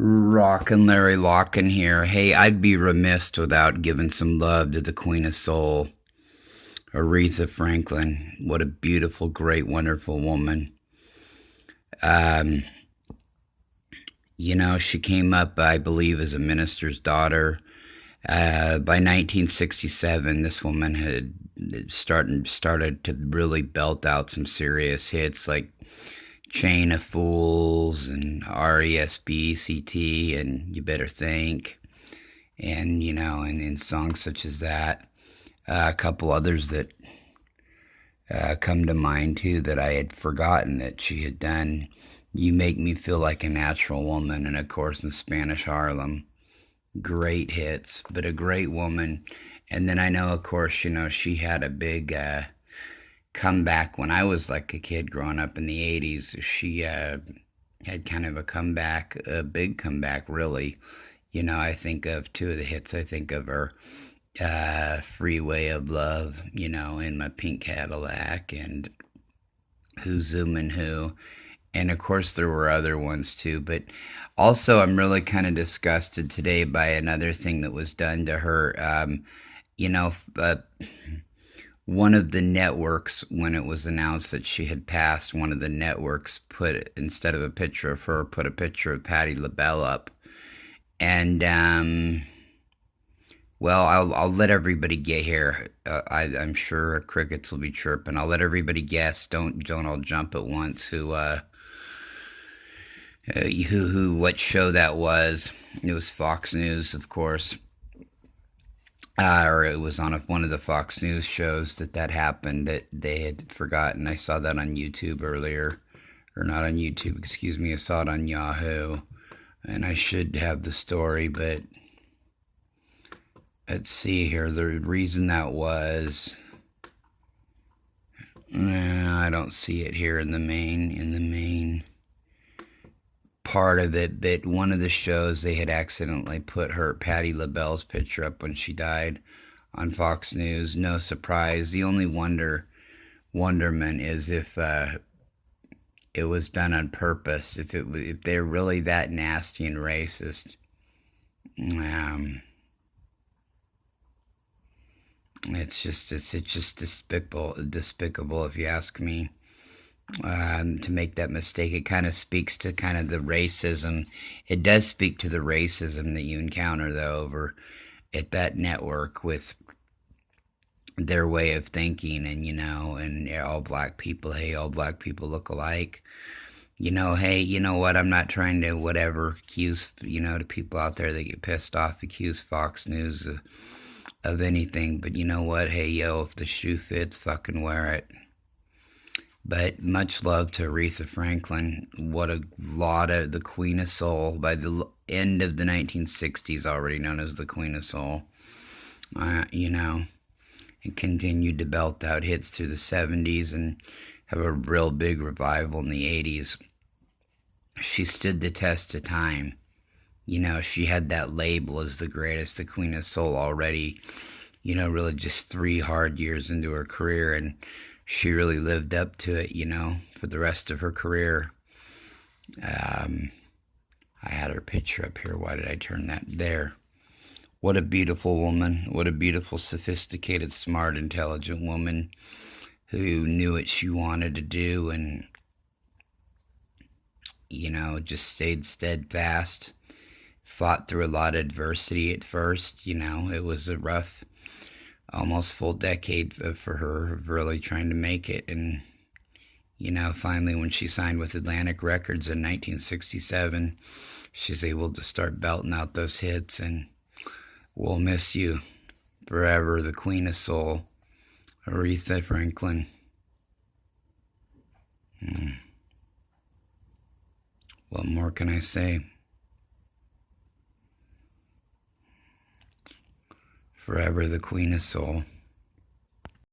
Rockin' Larry Lockin' here. Hey, I'd be remiss without giving some love to the Queen of Soul, Aretha Franklin. What a beautiful, great, wonderful woman. Um, she came up, I believe, as a minister's daughter. By 1967, this woman had started to really belt out some serious hits like Chain of Fools and RESBCT and You Better Think, and and in songs such as that. A couple others that come to mind too that I had forgotten that she had done. You Make Me Feel Like a Natural Woman, and of course in Spanish Harlem. Great hits, but a great woman. And then I know, of course, she had a big comeback when I was like a kid growing up in the 80s. She had kind of a comeback, a big comeback, really. I think of two of the hits. I think of her Freeway of Love, In My Pink Cadillac, and Who's Zooming Who. And of course, there were other ones too. But also, I'm really kind of disgusted today by another thing that was done to her. You know, uh, One of the networks, when it was announced that she had passed, one of the networks put, instead of a picture of her, put a picture of Patti LaBelle up. And, well, I'll let everybody get here. I'm sure crickets will be chirping. I'll let everybody guess. Don't all jump at once. What show that was? It was Fox News, of course, or it was on one of the Fox News shows that happened that they had forgotten. I saw that on YouTube earlier, or not on YouTube, excuse me. I saw it on Yahoo, and I should have the story, but let's see here. The reason that was, I don't see it here in the main part of it, but one of the shows they had accidentally put her Patti LaBelle's picture up when she died on Fox News. No surprise. The only wonderment is if it was done on purpose. If they're really that nasty and racist, it's just despicable if you ask me. To make that mistake, it kind of speaks to kind of the racism. It does speak to the racism that you encounter, though, over at that network with their way of thinking, and all black people, hey, all black people look alike. Hey, you know what? I'm not trying to whatever accuse, the people out there that get pissed off, accuse Fox News of anything. But you know what? Hey, yo, if the shoe fits, fucking wear it. But much love to Aretha Franklin. What a lot of the Queen of Soul. By the end of the 1960s, already known as the Queen of Soul. And continued to belt out hits through the 70s and have a real big revival in the 80s. She stood the test of time. She had that label as the greatest, the Queen of Soul already, really just 3 hard years into her career, and she really lived up to it, for the rest of her career. I had her picture up here. Why did I turn that there? What a beautiful woman. What a beautiful, sophisticated, smart, intelligent woman who knew what she wanted to do and, just stayed steadfast. Fought through a lot of adversity at first. It was a rough, almost full decade for her of really trying to make it. And, finally when she signed with Atlantic Records in 1967, she's able to start belting out those hits. And we'll miss you forever, the Queen of Soul, Aretha Franklin. What more can I say? Forever the Queen of Soul.